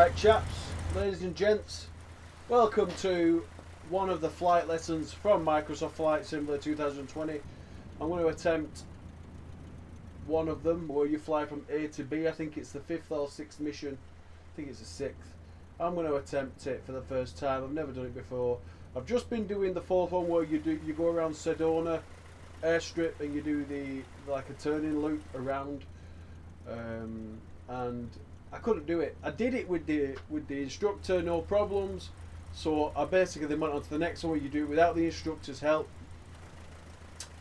Alright chaps, ladies and gents, welcome to one of the flight lessons from Microsoft Flight Simulator 2020. I'm going to attempt one of them where you fly from A to B. I think it's the 5th or 6th mission. I think it's the 6th. I'm going to attempt it for the first time. I've never done it before. I've just been doing the 4th one where you go around Sedona airstrip and you do like a turning loop around, and I couldn't do it. I did it with the instructor, no problems. So I basically then went on to the next one where you do it without the instructor's help.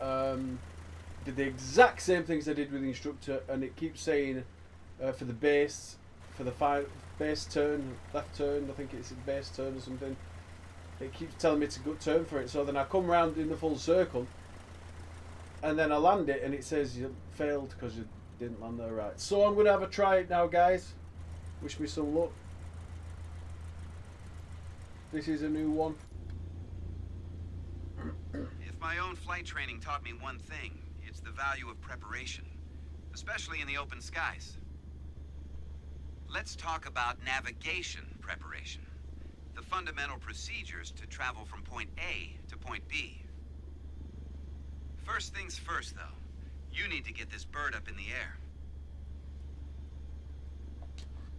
Did the exact same things I did with the instructor, and it keeps saying for the base, for the base turn, left turn, I think it's a base turn or something. It keeps telling me to go turn for it. So then I come round in the full circle, and then I land it, and it says you failed because you didn't land there right. So I'm going to have a try it now, guys. Wish me some luck. This is a new one. If my own flight training taught me one thing, it's the value of preparation, especially in the open skies. Let's talk about navigation preparation, the fundamental procedures to travel from point A to point B. First things first, though, you need to get this bird up in the air.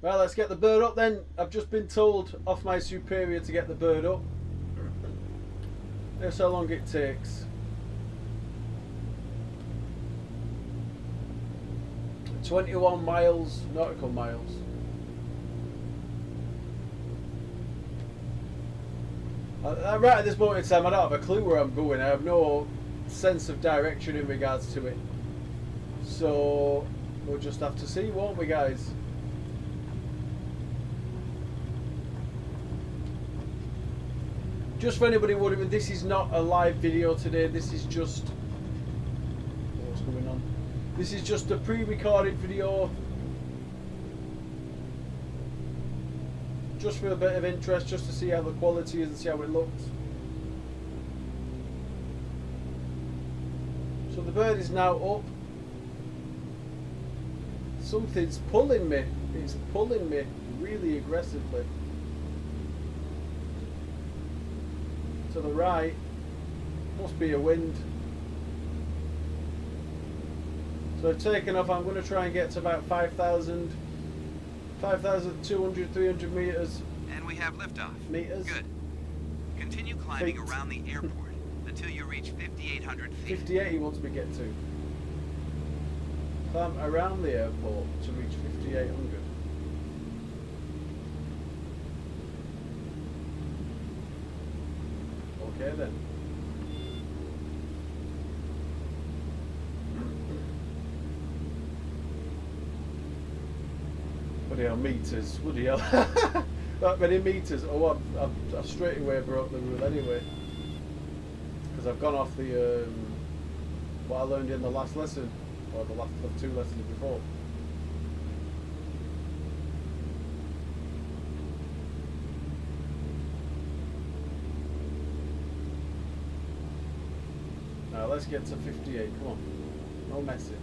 Well, let's get the bird up then. I've just been told off my superior to get the bird up. Here's how long it takes. 21 miles, nautical miles. Right at this moment in time, I don't have a clue where I'm going. I have no sense of direction in regards to it. So we'll just have to see, won't we, guys? Just for anybody wondering, this is not a live video today. This is just what's going on. This is just a pre-recorded video, just for a bit of interest, just to see how the quality is and see how it looks. So the bird is now up. Something's pulling me. It's pulling me really aggressively. To the right, must be a wind. So I've taken off. I'm going to try and get to about 5,200, 300 meters. And we have liftoff. Meters. Good. Continue climbing Feet. around the airport until you reach 5,800 feet. 58 he wants me to get to. Climb around the airport to reach 5,800. Okay then. Bloody hell, meters. Bloody hell. That many meters. Oh, I've straight away broke the rule anyway. Because I've gone off the what I learned in the last lesson, or the two lessons before. Now let's get to 58, come on. No messing.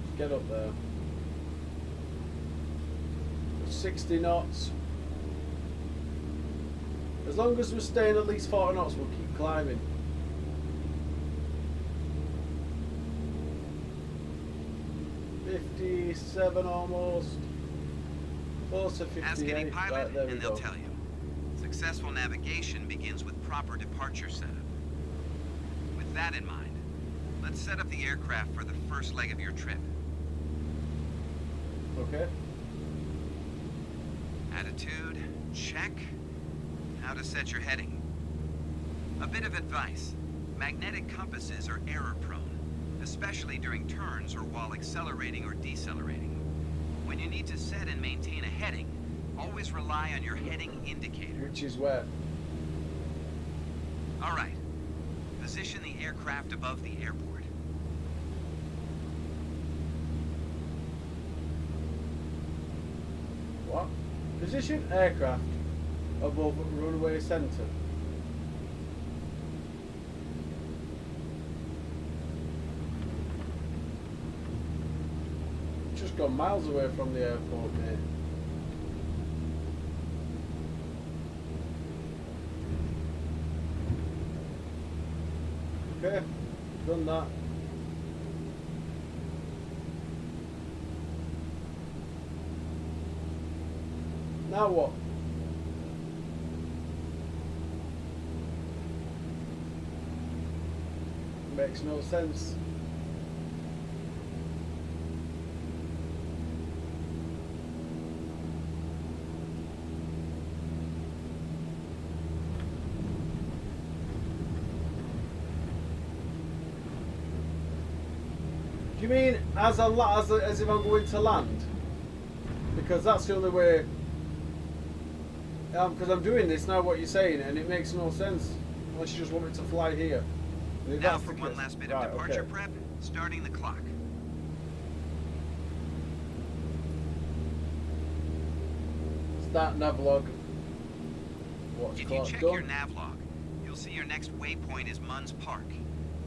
Just get up there. 60 knots. As long as we're staying at least 40 knots, we'll keep climbing. $57 almost. Close to 58. Ask any pilot Right, there we and they'll go. tell you. Successful navigation begins with proper departure setup. With that in mind, let's set up the aircraft for the first leg of your trip. Okay. Attitude, check. How to set your heading. A bit of advice. Magnetic compasses are error prone, especially during turns or while accelerating or decelerating. When you need to set and maintain a heading, always rely on your heading indicator. Which is where? All right. Position the aircraft above the airport. What? Position aircraft above runway center. Just gone miles away from the airport, mate. Okay, done that. Now what? Makes no sense. Do you mean as if I'm going to land? Because that's the only way. Because I'm doing this now, what you're saying, and it makes no sense unless you just want me to fly here. And if Now that's for the one case- last bit right, of departure okay. prep, starting the clock. Start navlog. Watch If you clock check done. your navlog, you'll see your next waypoint is Munns Park.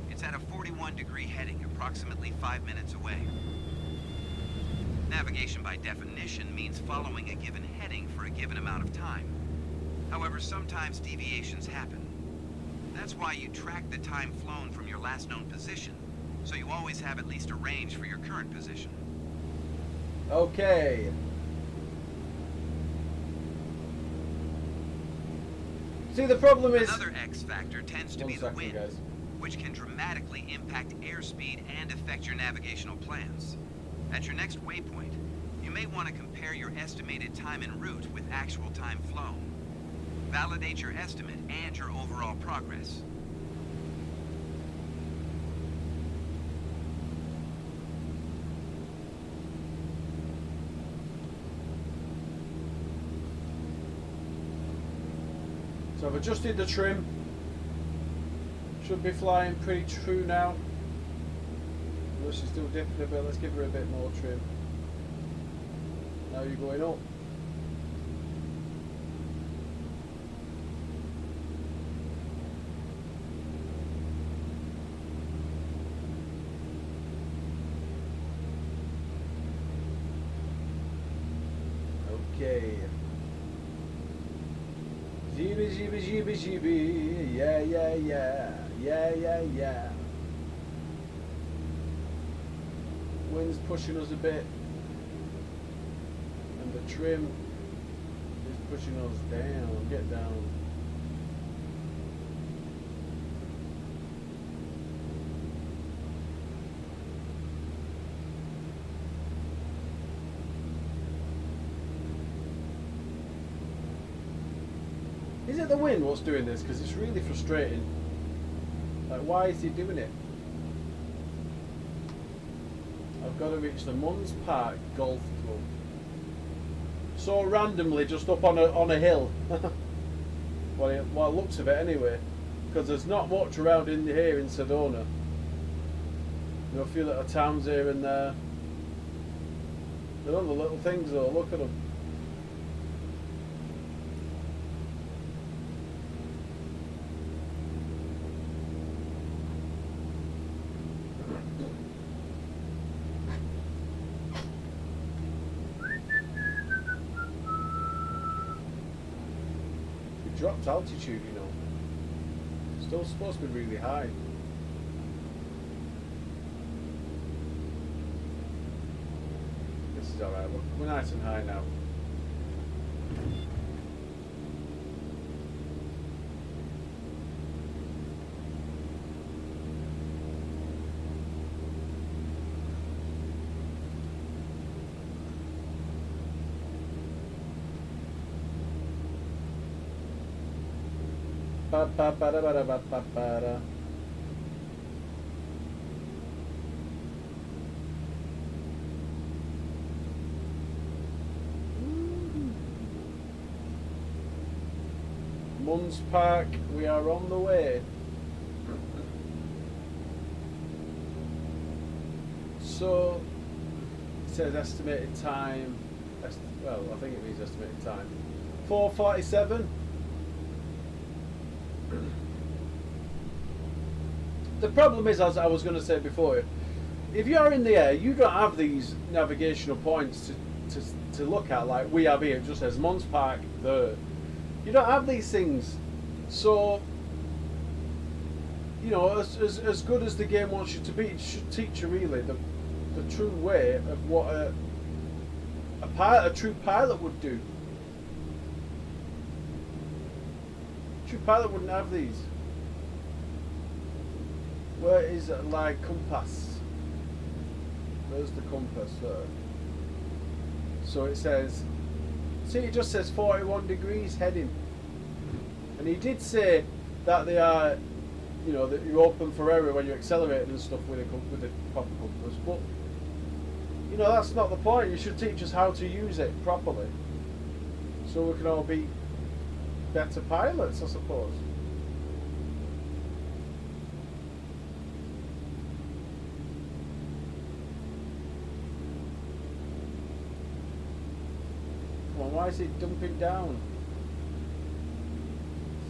It's at a 41-degree heading, approximately 5 minutes away. Navigation by definition means following a given heading for a given amount of time. However, sometimes deviations happen. That's why you track the time flown from your last known position, so you always have at least a range for your current position. Okay. See, the problem is. Another X factor tends to One be the second, wind, guys. which can dramatically impact airspeed and affect your navigational plans. At your next waypoint, you may want to compare your estimated time en route with actual time flown. Validate your estimate and your overall progress. So I've adjusted the trim. Should be flying pretty true now. Unless she's still dipping a bit, let's give her a bit more trim. Now you're going up. Okay. Jeeby, jeeby, jeeby, jeeby. Yeah, yeah, yeah. Yeah, yeah, yeah. Wind's pushing us a bit. And the trim is pushing us down. Get down. Is it the wind what's doing this? Because it's really frustrating. Like, why is he doing it? I've got to reach the Munns Park Golf Club. So randomly, just up on a hill. Well, it looks of it anyway. Because there's not much around in here in Sedona. You know, a few little towns here and there. They're all the little things though. Look at them. Dropped altitude, you know. Still supposed to be really high. This is alright, we're nice and high now. Ba ba ba da ba da ba ba ba da. Munns Park, we are on the way. So, it says estimated time. Well, I think it means estimated time. 4:47. The problem is, as I was going to say before, if you're in the air, you don't have these navigational points to look at like we have here. It just says Munns Park there. You don't have these things, so you know, as good as the game wants you to be, it should teach you really the true way of what a true pilot would do. A true pilot wouldn't have these. Where is it, like compass? Where's the compass there? So it says, see, it just says 41 degrees heading. And he did say that they are, you know, that you're open for error when you're accelerating and stuff with a proper compass. But, you know, that's not the point. You should teach us how to use it properly, so we can all be better pilots, I suppose. Come on, why is it dumping down?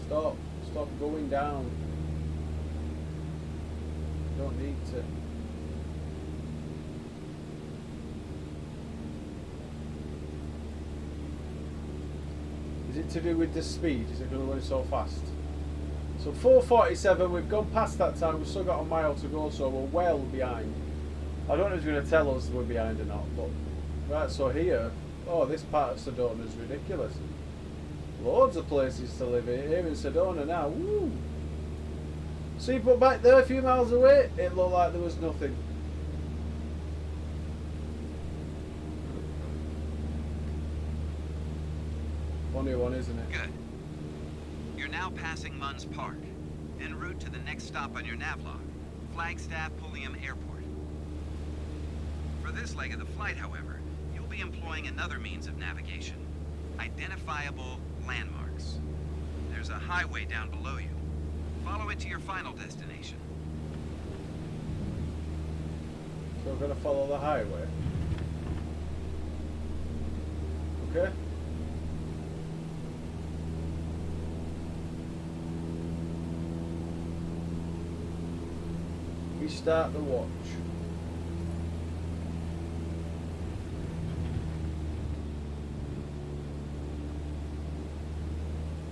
Stop going down. Don't need to. Is it to do with the speed? Is it going to go so fast? So 4:47, we've gone past that time. We've still got a mile to go, so we're well behind. I don't know if it's going to tell us we're behind or not, but right. So here, oh, this part of Sedona is ridiculous. Loads of places to live here in Sedona now. Woo! See, but back there, a few miles away, it looked like there was nothing. Funny one, isn't it? Good. You're now passing Munns Park, en route to the next stop on your navlog, Flagstaff Pulliam Airport. For this leg of the flight, however, you'll be employing another means of navigation: identifiable landmarks. There's a highway down below you. Follow it to your final destination. So we're going to follow the highway. Okay. We start the watch.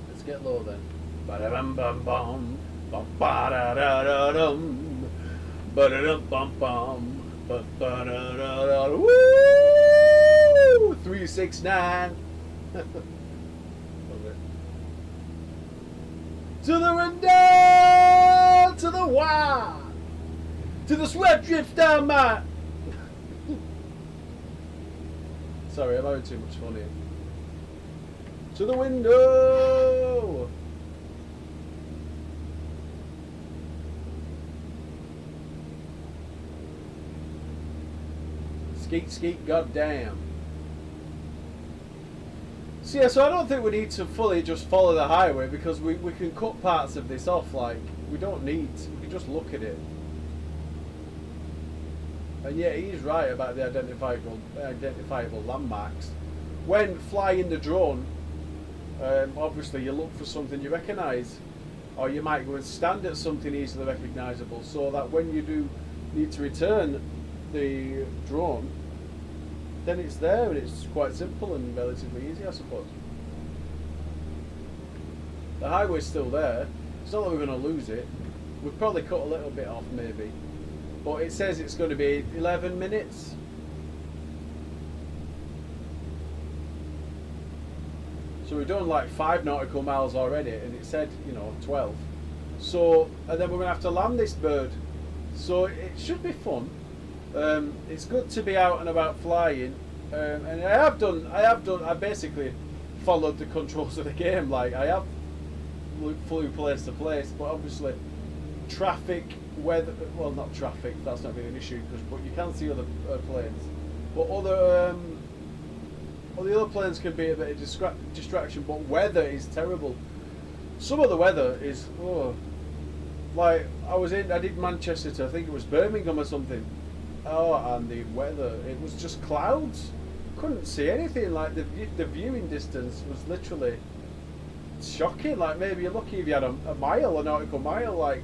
Let's get low then. Ba-da-bum-bum-bum. Ba-da-da-da-dum. Ba-da-dum-bum-bum. Ba-da-da-da-da. Woo! 369. Love it. To the window! To the wire! To the sweat drips down my... Sorry, I'm having too much fun here. To the window! Skeet, skeet, goddamn. So yeah, so I don't think we need to fully just follow the highway, because we can cut parts of this off. Like, we don't need to. We can just look at it. And yeah, he's right about the identifiable landmarks. When flying the drone, obviously you look for something you recognise, or you might go and stand at something easily recognisable, so that when you do need to return the drone, then it's there, and it's quite simple and relatively easy, I suppose. The highway's still there. It's not that we're going to lose it. We've probably cut a little bit off, maybe. But it says it's going to be 11 minutes. So we've done like 5 nautical miles already, and it said, you know, 12. So, and then we're going to have to land this bird. So it should be fun. It's good to be out and about flying. And I basically followed the controls of the game. Like, I have flew place to place, but obviously traffic, weather, well, not traffic, that's not really an issue, but you can see other planes. But other the other planes can be a bit of distraction, but weather is terrible. Some of the weather is, like, I did Manchester to, I think it was Birmingham or something. Oh, and the weather, it was just clouds. Couldn't see anything. Like, the viewing distance was literally shocking. Like, maybe you're lucky if you had a mile, a nautical mile, like,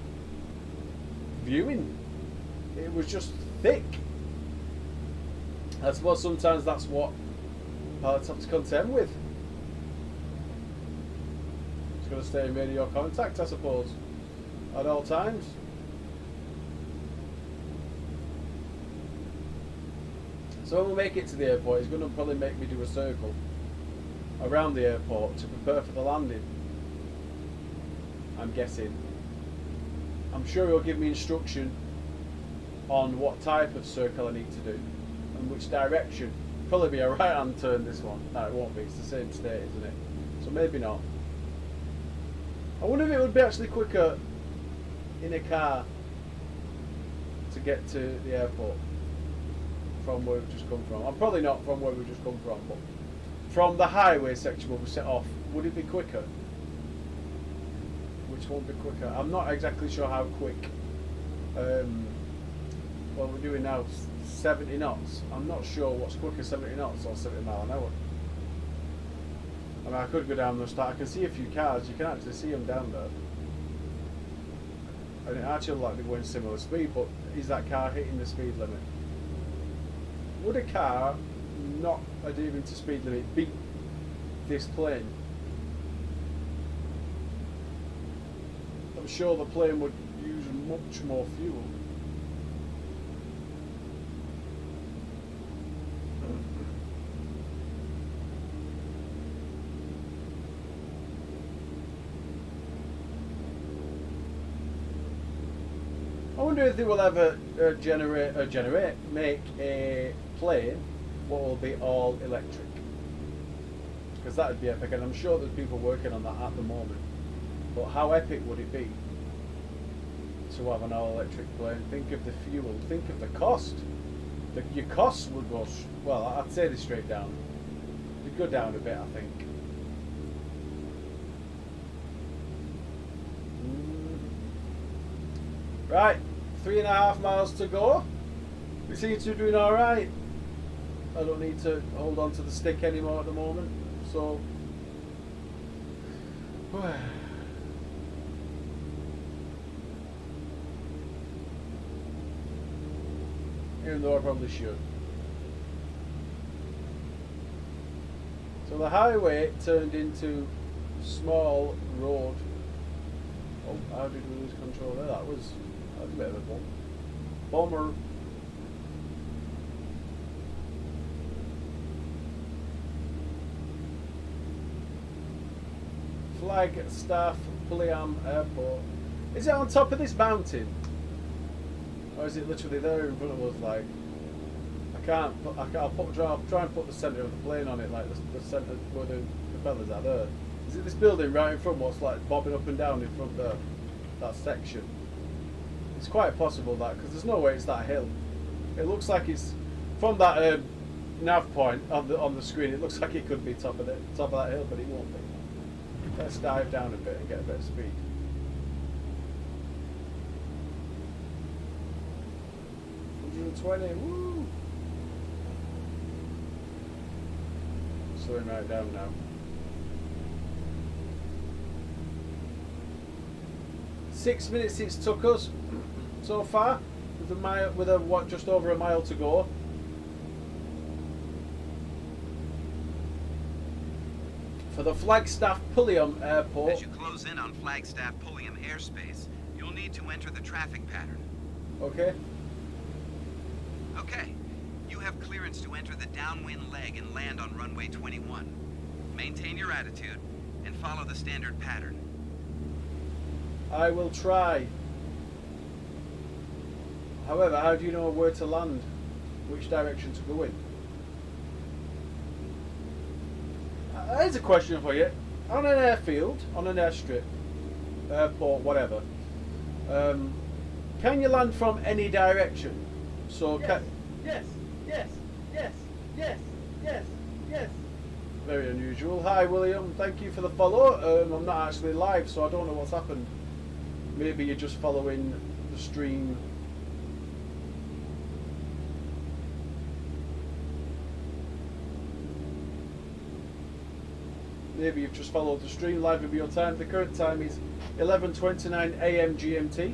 viewing. It was just thick. I suppose sometimes that's what pilots have to contend with. It's going to stay in radio contact, I suppose, at all times. So when we make it to the airport, he's going to probably make me do a circle around the airport to prepare for the landing. I'm guessing. I'm sure he'll give me instruction on what type of circle I need to do and which direction. Probably be a right hand turn, this one. No, it won't be, it's the same state, isn't it? So maybe not. I wonder if it would be actually quicker in a car to get to the airport from where we've just come from. I'm probably not from where we've just come from, but from the highway section where we set off, would it be quicker? Which one would be quicker? I'm not exactly sure how quick. What we're doing now, 70 knots. I'm not sure what's quicker, 70 knots or 70 mile an hour. I mean, I could go down the start. I can see a few cars. You can actually see them down there. And it actually looks like they're going similar speed, but is that car hitting the speed limit? Would a car not adhering to speed limit beat this plane? I'm sure the plane would use much more fuel. I wonder if they will ever make a plane what will be all electric, because that would be epic, and I'm sure there's people working on that at the moment. But how epic would it be to have an all electric plane? Think of the fuel, think of the cost. Your costs would go, well, I'd say this straight down. It'd go down a bit, I think. Right, 3.5 miles to go. We seem to be doing alright. I don't need to hold on to the stick anymore at the moment, so even though I probably should. So the highway turned into small road. Oh, how did we lose control there? That was a bit of a bummer. Flagstaff Pulliam Airport. Is it on top of this mountain? Or is it literally there in front of us? Like, I'll try and put the centre of the plane on it, like the centre where the propellers are there. Is it this building right in front, what's like bobbing up and down in front there? That section. It's quite possible that, because there's no way it's that hill. It looks like it's from that nav point on the screen. It looks like it could be top of that hill, but it won't be. Let's dive down a bit and get a bit of speed. Woo! Slowing right down now. 6 minutes it's took us so far, with just over a mile to go. For the Flagstaff Pulliam Airport. As you close in on Flagstaff Pulliam airspace, you'll need to enter the traffic pattern. Okay. Okay. You have clearance to enter the downwind leg and land on runway 21. Maintain your attitude and follow the standard pattern. I will try. However, how do you know where to land? Which direction to go in? Here's a question for you. On an airfield, on an airstrip, airport, whatever, can you land from any direction? So yes. Very unusual. Hi William, thank you for the follow. I'm not actually live, so I don't know what's happened. Maybe you're just following the stream. Maybe you've just followed the stream live in real time. The current time is 11:29 AM GMT.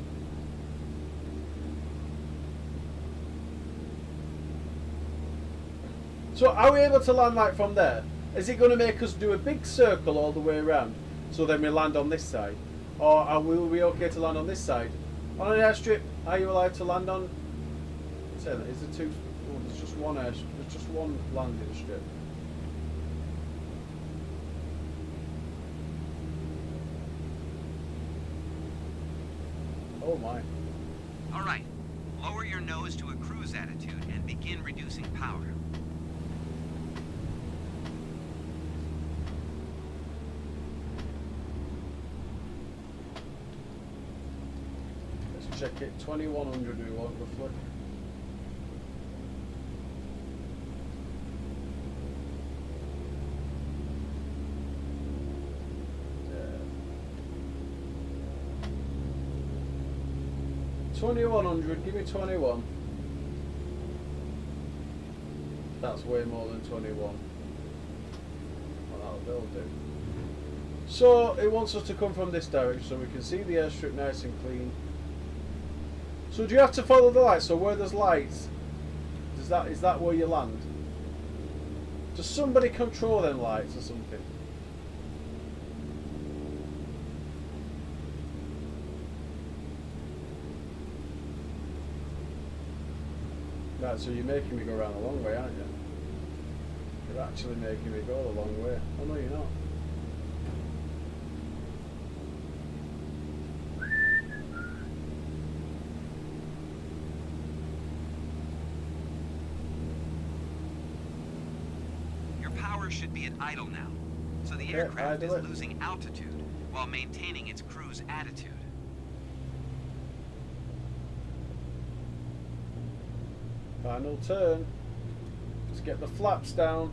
So are we able to land like from there? Is it going to make us do a big circle all the way around, so then we land on this side? Or are we okay to land on this side? On an airstrip, are you allowed to land on saying that? Is there two? Oh, there's just one air. There's just one landing strip. Oh my. All right. Lower your nose to a cruise attitude and begin reducing power. Let's check it. 2100 we want roughly. Yeah. 2100. Give me 21. That's way more than 21. Well, that'll do. So it wants us to come from this direction so we can see the airstrip nice and clean. So do you have to follow the lights? So where there's lights, is that where you land? Does somebody control them lights or something? Right, so you're making me go around a long way, aren't you? You're actually making me go a long way. Oh no, you're not. Your power should be at idle now, so the Okay, aircraft is idle it. losing altitude while maintaining its cruise attitude. Final turn. Let's get the flaps down.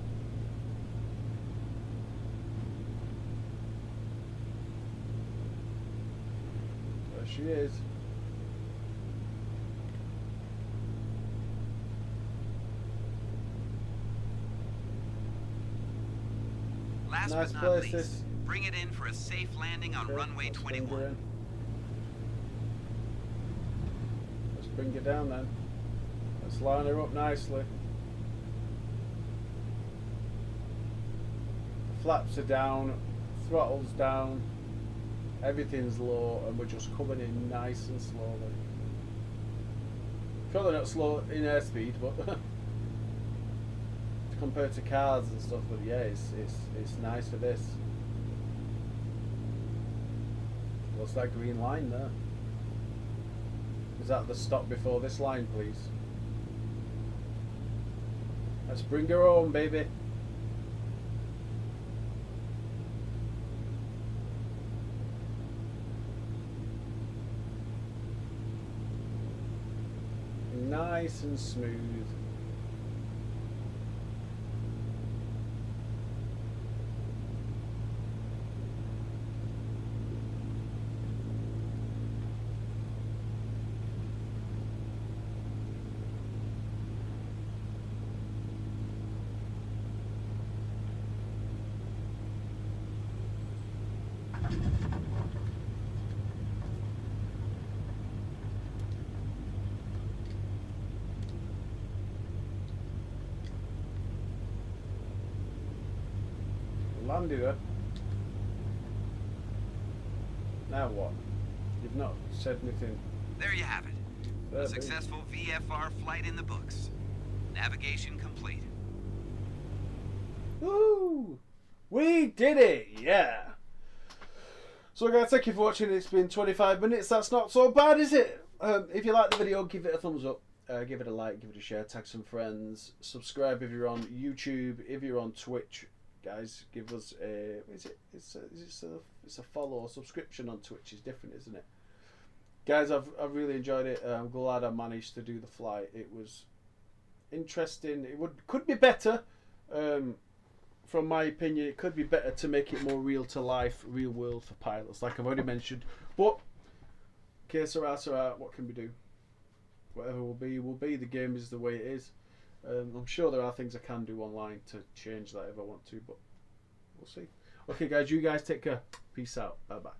There she is. Last Nice but not place, least, this. bring it in for a safe landing on Okay, runway let's bring her 21. in. Let's bring it down then. Let's line her up nicely. The flaps are down, throttle's down, everything's low, and we're just coming in nice and slowly. Probably not slow in airspeed, but compared to cars and stuff. But yeah, it's nice for this. What's that green line there? Is that the stop before this line, please? Let's bring her home, baby. Nice and smooth. Landed her. Now what? You've not said anything. There you have it. There, A baby. successful VFR flight in the books. Navigation complete. Woo! We did it! Yeah! So guys, thank you for watching. It's been 25 minutes. That's not so bad, is it? If you like the video, give it a thumbs up. Give it a like, give it a share, tag some friends. Subscribe if you're on YouTube, if you're on Twitch. Guys, give us a it's a follow or subscription on Twitch is different, isn't it? Guys, I've really enjoyed it. I'm glad I managed to do the flight. It was interesting. It could be better. From my opinion, it could be better to make it more real to life, real world for pilots, like I've already mentioned. But okay, so what can we do? Whatever will be. The game is the way it is. I'm sure there are things I can do online to change that if I want to, but we'll see. Okay guys, you guys take care. Peace out. Bye bye.